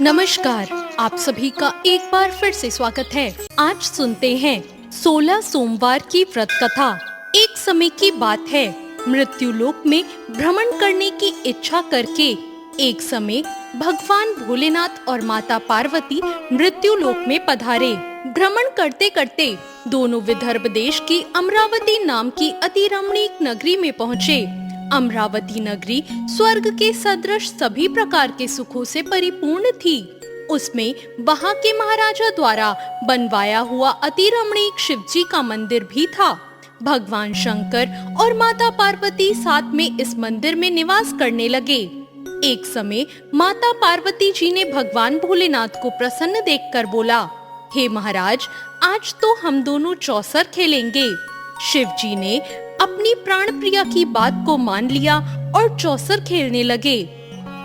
नमस्कार, आप सभी का एक बार फिर से स्वागत है। आज सुनते हैं 16 सोमवार की व्रत कथा। एक समय की बात है, मृत्यु लोक में भ्रमण करने की इच्छा करके एक समय भगवान भोलेनाथ और माता पार्वती मृत्यु लोक में पधारे। भ्रमण करते करते दोनों विदर्भ देश की अमरावती नाम की अति रमणीक नगरी में पहुँचे। अमरावती नगरी स्वर्ग के सदृश सभी प्रकार के सुखों से परिपूर्ण थी। उसमें वहां के महाराजा द्वारा बनवाया हुआ अति रमणीक शिव जी का मंदिर भी था। भगवान शंकर और माता पार्वती साथ में इस मंदिर में निवास करने लगे। एक समय माता पार्वती जी ने भगवान भोलेनाथ को प्रसन्न देखकर बोला, हे महाराज, आज तो हम दोनों चौसर खेलेंगे। शिव जी ने अपनी प्राण प्रिया की बात को मान लिया और चौसर खेलने लगे।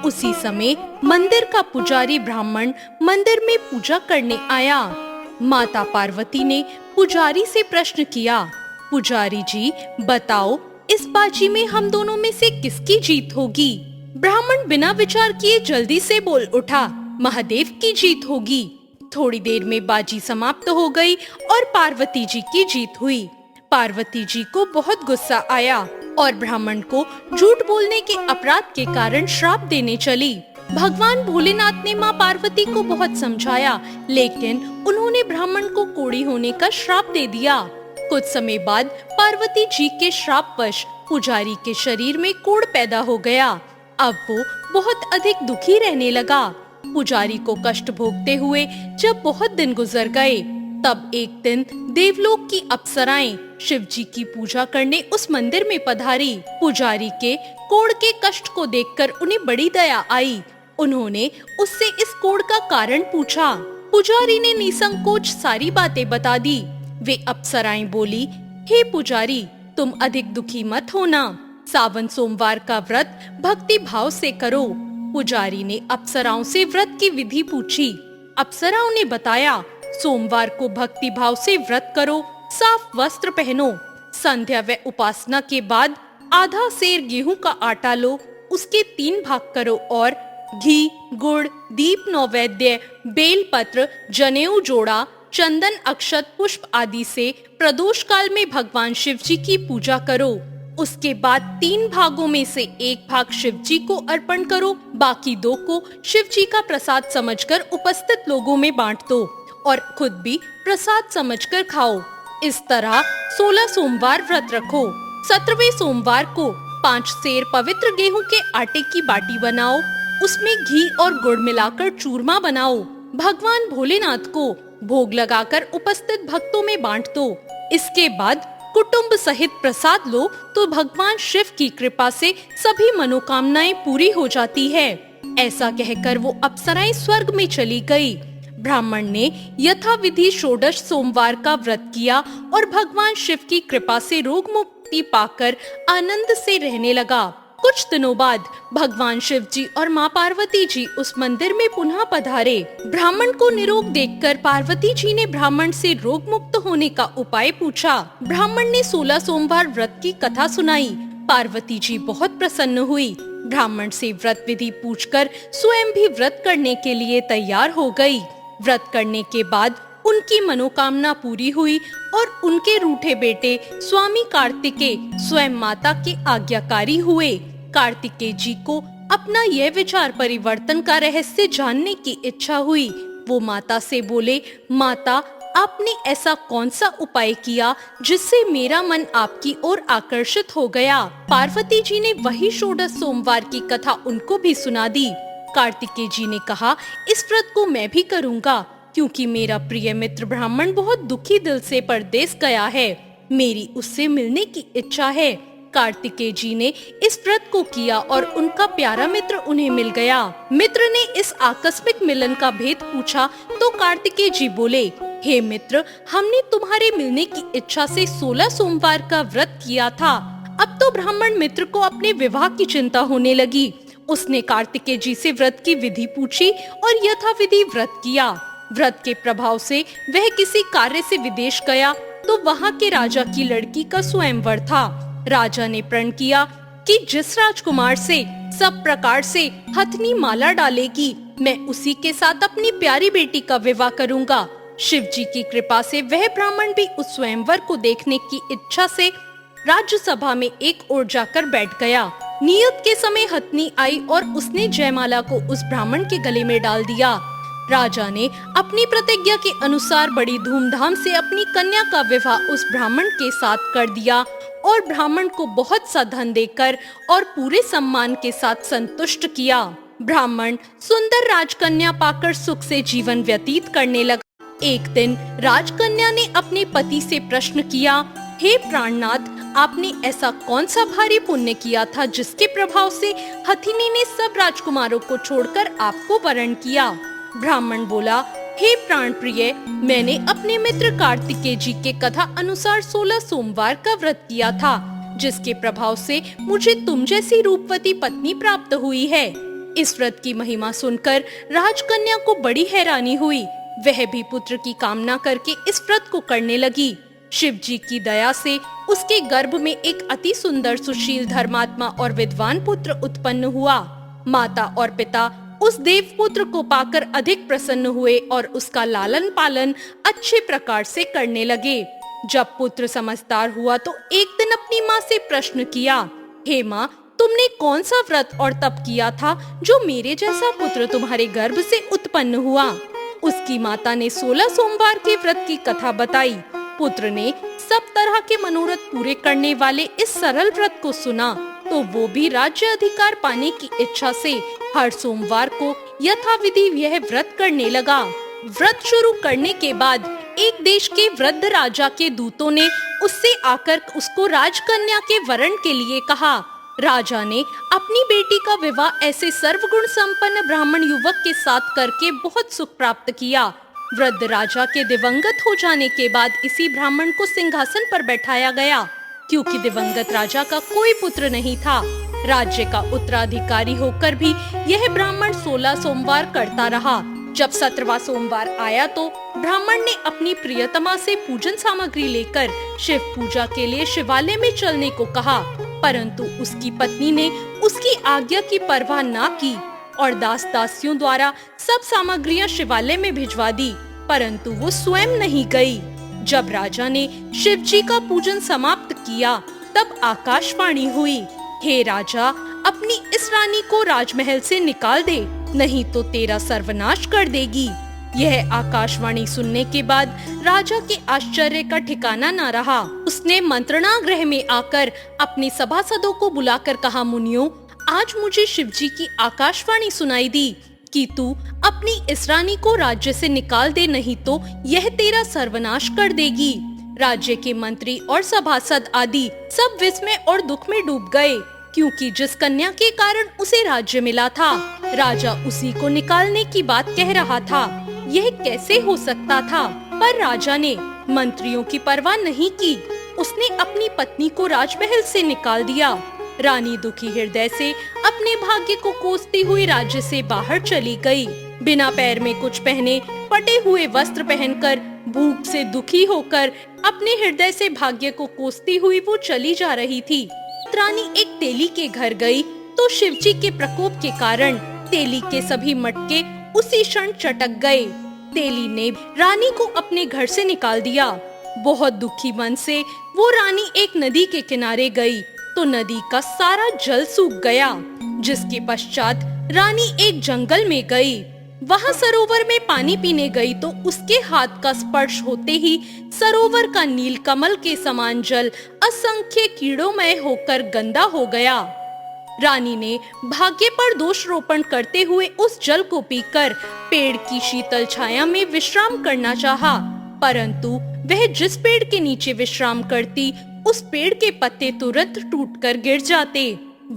उसी समय मंदिर का पुजारी ब्राह्मण मंदिर में पूजा करने आया। माता पार्वती ने पुजारी से प्रश्न किया, पुजारी जी बताओ, इस बाजी में हम दोनों में से किसकी जीत होगी? ब्राह्मण बिना विचार किए जल्दी से बोल उठा, महादेव की जीत होगी। थोड़ी देर में बाजी समाप्त हो गई और पार्वती जी की जीत हुई। पार्वती जी को बहुत गुस्सा आया और ब्राह्मण को झूठ बोलने के अपराध के कारण श्राप देने चली। भगवान भोलेनाथ ने माँ पार्वती को बहुत समझाया, लेकिन उन्होंने ब्राह्मण को कोढ़ी होने का श्राप दे दिया। कुछ समय बाद पार्वती जी के श्रापवश पुजारी के शरीर में कोढ़ पैदा हो गया। अब वो बहुत अधिक दुखी रहने लगा। पुजारी को कष्ट भोगते हुए जब बहुत दिन गुजर गए, तब एक दिन देवलोक की अप्सराएं शिव जी की पूजा करने उस मंदिर में पधारी। पुजारी के कोढ़ के कष्ट को देखकर उन्हें बड़ी दया आई। उन्होंने उससे इस कोढ़ का कारण पूछा। पुजारी ने निसंकोच सारी बातें बता दी। वे अप्सराएं बोली, हे पुजारी, तुम अधिक दुखी मत होना। सावन सोमवार का व्रत भक्ति भाव से करो। पुजारी ने अप्सराओं से व्रत की विधि पूछी। अप्सराओं ने बताया, सोमवार को भक्ति भाव से व्रत करो, साफ वस्त्र पहनो, संध्या व उपासना के बाद आधा सेर गेहूं का आटा लो, उसके 3 भाग करो और घी, गुड़, दीप नैवेद्य, बेल पत्र, जनेऊ जोड़ा, चंदन, अक्षत, पुष्प आदि से प्रदोष काल में भगवान शिव जी की पूजा करो। उसके बाद 3 भागों में से 1 भाग शिव जी को अर्पण करो, बाकी 2 को शिव जी का प्रसाद समझकर उपस्थित लोगों में बांट दो और खुद भी प्रसाद समझकर खाओ। इस तरह 16 सोमवार व्रत रखो। 17वें सोमवार को 5 सेर पवित्र गेहूं के आटे की बाटी बनाओ, उसमें घी और गुड़ मिलाकर चूरमा बनाओ। भगवान भोलेनाथ को भोग लगाकर उपस्थित भक्तों में बांट दो। इसके बाद कुटुंब सहित प्रसाद लो तो भगवान शिव की कृपा से सभी मनोकामनाएं पूरी हो जाती है। ऐसा कहकर वो अप्सराएं स्वर्ग में चली गई। ब्राह्मण ने यथाविधि षोडश सोमवार का व्रत किया और भगवान शिव की कृपा से रोग मुक्ति पाकर आनंद से रहने लगा। कुछ दिनों बाद भगवान शिव जी और माँ पार्वती जी उस मंदिर में पुनः पधारे। ब्राह्मण को निरोग देखकर पार्वती जी ने ब्राह्मण से रोग मुक्त होने का उपाय पूछा। ब्राह्मण ने 16 सोमवार व्रत की कथा सुनाई। पार्वती जी बहुत प्रसन्न हुई। ब्राह्मण से व्रत विधि पूछकर स्वयं भी व्रत करने के लिए तैयार हो गई। व्रत करने के बाद उनकी मनोकामना पूरी हुई और उनके रूठे बेटे स्वामी कार्तिकेय स्वयं माता के आज्ञाकारी हुए। कार्तिकेय जी को अपना यह विचार परिवर्तन का रहस्य जानने की इच्छा हुई। वो माता से बोले, माता, आपने ऐसा कौन सा उपाय किया जिससे मेरा मन आपकी ओर आकर्षित हो गया? पार्वती जी ने वही षोडश सोमवार की कथा उनको भी सुना दी। कार्तिकेय जी ने कहा, इस व्रत को मैं भी करूंगा, क्योंकि मेरा प्रिय मित्र ब्राह्मण बहुत दुखी दिल से परदेश गया है। मेरी उससे मिलने की इच्छा है। कार्तिकेय जी ने इस व्रत को किया और उनका प्यारा मित्र उन्हें मिल गया। मित्र ने इस आकस्मिक मिलन का भेद पूछा तो कार्तिकेय जी बोले, हे मित्र, हमने तुम्हारे मिलने की इच्छा से 16 सोमवार का व्रत किया था। अब तो ब्राह्मण मित्र को अपने विवाह की चिंता होने लगी। उसने कार्तिकेय जी से व्रत की विधि पूछी और यथाविधि व्रत किया। व्रत के प्रभाव से वह किसी कार्य से विदेश गया तो वहाँ के राजा की लड़की का स्वयंवर था। राजा ने प्रण किया कि जिस राजकुमार से सब प्रकार से हथनी माला डालेगी, मैं उसी के साथ अपनी प्यारी बेटी का विवाह करूंगा। शिव जी की कृपा से वह ब्राह्मण भी उस स्वयंवर को देखने की इच्छा से राज्यसभा में एक ओर जाकर बैठ गया। नियत के समय हथनी आई और उसने जयमाला को उस ब्राह्मण के गले में डाल दिया। राजा ने अपनी प्रतिज्ञा के अनुसार बड़ी धूमधाम से अपनी कन्या का विवाह उस ब्राह्मण के साथ कर दिया और ब्राह्मण को बहुत सा धन देकर और पूरे सम्मान के साथ संतुष्ट किया। ब्राह्मण सुंदर राजकन्या पाकर सुख से जीवन व्यतीत करने लगा। एक दिन राजकन्या ने अपने पति से प्रश्न किया, हे प्राणनाथ, आपने ऐसा कौन सा भारी पुण्य किया था जिसके प्रभाव से हथिनी ने सब राजकुमारों को छोड़कर आपको वरण किया? ब्राह्मण बोला, हे प्राण प्रिय, मैंने अपने मित्र कार्तिकेय जी के कथा अनुसार 16 सोमवार का व्रत किया था, जिसके प्रभाव से मुझे तुम जैसी रूपवती पत्नी प्राप्त हुई है। इस व्रत की महिमा सुनकर राजकन्या को बड़ी हैरानी हुई। वह भी पुत्र की कामना करके इस व्रत को करने लगी। शिव जी की दया से उसके गर्भ में एक अति सुंदर, सुशील, धर्मात्मा और विद्वान पुत्र उत्पन्न हुआ। माता और पिता उस देव पुत्र को पाकर अधिक प्रसन्न हुए और उसका लालन पालन अच्छे प्रकार से करने लगे। जब पुत्र समझदार हुआ तो एक दिन अपनी माँ से प्रश्न किया, हे माँ, तुमने कौन सा व्रत और तप किया था जो मेरे जैसा पुत्र तुम्हारे गर्भ से उत्पन्न हुआ? उसकी माता ने 16 सोमवार के व्रत की कथा बताई। पुत्र ने सब तरह के मनोरथ पूरे करने वाले इस सरल व्रत को सुना तो वो भी राज्य अधिकार पाने की इच्छा से हर सोमवार को यथाविधि यह व्रत करने लगा। व्रत शुरू करने के बाद एक देश के वृद्ध राजा के दूतों ने उससे आकर उसको राजकन्या के वरण के लिए कहा। राजा ने अपनी बेटी का विवाह ऐसे सर्वगुण संपन्न ब्राह्मण युवक के साथ करके बहुत सुख प्राप्त किया। वृद्ध राजा के दिवंगत हो जाने के बाद इसी ब्राह्मण को सिंहासन पर बैठाया गया, क्योंकि दिवंगत राजा का कोई पुत्र नहीं था। राज्य का उत्तराधिकारी होकर भी यह ब्राह्मण 16 सोमवार करता रहा। जब 17वां सोमवार आया तो ब्राह्मण ने अपनी प्रियतमा से पूजन सामग्री लेकर शिव पूजा के लिए शिवालय में चलने को कहा, परंतु उसकी पत्नी ने उसकी आज्ञा की परवाह ना की और दास दासियों द्वारा सब सामग्रियां शिवालय में भिजवा दी, परंतु वो स्वयं नहीं गई। जब राजा ने शिव जी का पूजन समाप्त किया तब आकाशवाणी हुई, हे राजा, अपनी इस रानी को राजमहल से निकाल दे, नहीं तो तेरा सर्वनाश कर देगी। यह आकाशवाणी सुनने के बाद राजा के आश्चर्य का ठिकाना न रहा। उसने मंत्रणा गृह में आकर अपने सभासदों को बुलाकर कहा, मुनियों, आज मुझे शिव जी की आकाशवाणी सुनाई दी कि तू अपनी इस रानी को राज्य से निकाल दे, नहीं तो यह तेरा सर्वनाश कर देगी। राज्य के मंत्री और सभासद आदि सब विस्मय और दुख में डूब गए, क्योंकि जिस कन्या के कारण उसे राज्य मिला था, राजा उसी को निकालने की बात कह रहा था। यह कैसे हो सकता था? पर राजा ने मंत्रियों की परवाह नहीं की। उसने अपनी पत्नी को राजमहल से निकाल दिया। रानी दुखी हृदय से अपने भाग्य को कोसती हुई राज्य से बाहर चली गई। बिना पैर में कुछ पहने, फटे हुए वस्त्र पहनकर, भूख से दुखी होकर अपने हृदय से भाग्य को कोसती हुई वो चली जा रही थी। रानी एक तेली के घर गई तो शिवजी के प्रकोप के कारण तेली के सभी मटके उसी क्षण चटक गए। तेली ने रानी को अपने घर से निकाल दिया। बहुत दुखी मन से वो रानी एक नदी के किनारे गई तो नदी का सारा जल सूख गया, जिसके पश्चात रानी एक जंगल में गई। वहाँ सरोवर में पानी पीने गई तो उसके हाथ का स्पर्श होते ही सरोवर का नील कमल के समान जल असंख्य कीड़ोमय होकर गंदा हो गया। रानी ने भाग्य पर दोष रोपण करते हुए उस जल को पीकर पेड़ की शीतल छाया में विश्राम करना चाहा, परंतु वह जिस पेड़ के नीचे विश्राम करती, उस पेड़ के पत्ते तुरंत टूटकर गिर जाते।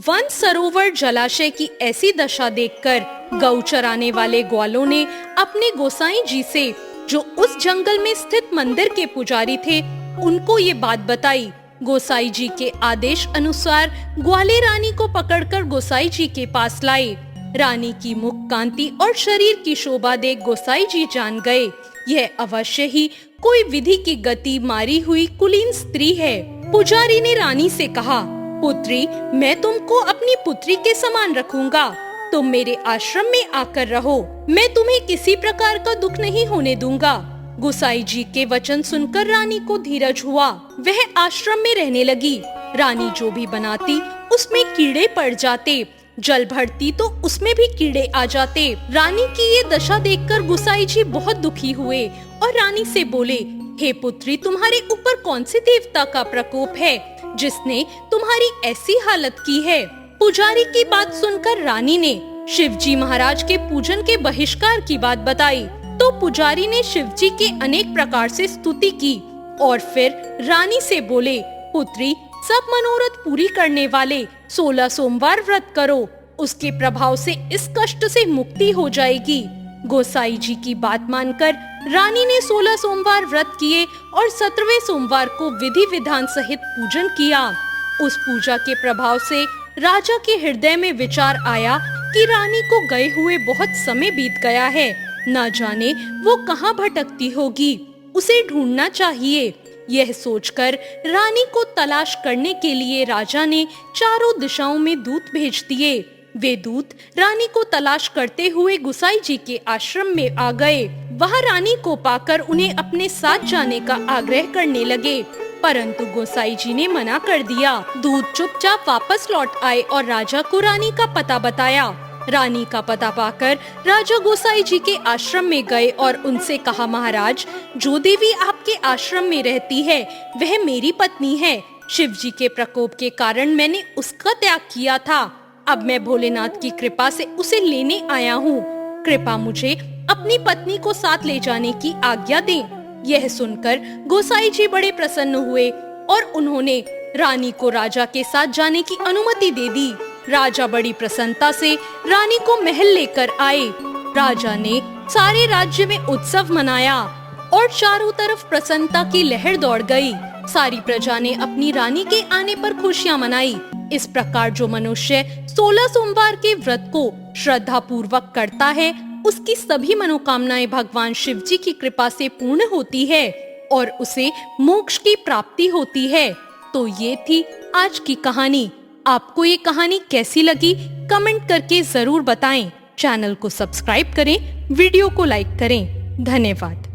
वन सरोवर जलाशय की ऐसी दशा देखकर गौ चराने वाले ग्वालों ने अपने गोसाई जी से, जो उस जंगल में स्थित मंदिर के पुजारी थे, उनको ये बात बताई। गोसाई जी के आदेश अनुसार ग्वाले रानी को पकड़कर गोसाई जी के पास लाए। रानी की मुख कांति और शरीर की शोभा देख गोसाई जी जान गए, यह अवश्य ही कोई विधि की गति मारी हुई कुलीन स्त्री है। पुजारी ने रानी से कहा, पुत्री, मैं तुमको अपनी पुत्री के समान रखूंगा। तुम मेरे आश्रम में आकर रहो। मैं तुम्हें किसी प्रकार का दुख नहीं होने दूंगा। गोसाई जी के वचन सुनकर रानी को धीरज हुआ। वह आश्रम में रहने लगी। रानी जो भी बनाती उसमें कीड़े पड़ जाते, जल भरती तो उसमें भी कीड़े आ जाते। रानी की ये दशा देखकर गोसाई जी बहुत दुखी हुए और रानी से बोले, हे पुत्री, तुम्हारे ऊपर कौन से देवता का प्रकोप है जिसने तुम्हारी ऐसी हालत की है? पुजारी की बात सुनकर रानी ने शिवजी महाराज के पूजन के बहिष्कार की बात बताई। तो पुजारी ने शिवजी के अनेक प्रकार से स्तुति की और फिर रानी से बोले, पुत्री, सब मनोरथ पूरी करने वाले 16 सोमवार व्रत करो। उसके प्रभाव से इस कष्ट से मुक्ति हो जाएगी। गोसाई जी की बात मानकर रानी ने 16 सोमवार व्रत किए और 17वें सोमवार को विधि विधान सहित पूजन किया। उस पूजा के प्रभाव से राजा के हृदय में विचार आया कि रानी को गए हुए बहुत समय बीत गया है, न जाने वो कहाँ भटकती होगी, उसे ढूंढना चाहिए। यह सोचकर रानी को तलाश करने के लिए राजा ने चारों दिशाओं में दूत भेज दिए। वे दूत रानी को तलाश करते हुए गोसाई जी के आश्रम में आ गए। वहां रानी को पाकर उन्हें अपने साथ जाने का आग्रह करने लगे, परंतु गोसाई जी ने मना कर दिया। दूत चुपचाप वापस लौट आए और राजा को रानी का पता बताया। रानी का पता पाकर राजा गोसाई जी के आश्रम में गए और उनसे कहा, महाराज, जो देवी आपके आश्रम में रहती है वह मेरी पत्नी है। शिवजी के प्रकोप के कारण मैंने उसका त्याग किया था। अब मैं भोलेनाथ की कृपा से उसे लेने आया हूँ। कृपा मुझे अपनी पत्नी को साथ ले जाने की आज्ञा दें। यह सुनकर गोसाई जी बड़े प्रसन्न हुए और उन्होंने रानी को राजा के साथ जाने की अनुमति दे दी। राजा बड़ी प्रसन्नता से रानी को महल लेकर आए। राजा ने सारे राज्य में उत्सव मनाया और चारों तरफ प्रसन्नता की लहर दौड़ गई। सारी प्रजा ने अपनी रानी के आने पर खुशियां मनाई। इस प्रकार जो मनुष्य 16 सोमवार के व्रत को श्रद्धा पूर्वक करता है, उसकी सभी मनोकामनाएं भगवान शिव जी की कृपा से पूर्ण होती है और उसे मोक्ष की प्राप्ति होती है। तो ये थी आज की कहानी। आपको ये कहानी कैसी लगी कमेंट करके जरूर बताएं। चैनल को सब्सक्राइब करें, वीडियो को लाइक करें। धन्यवाद।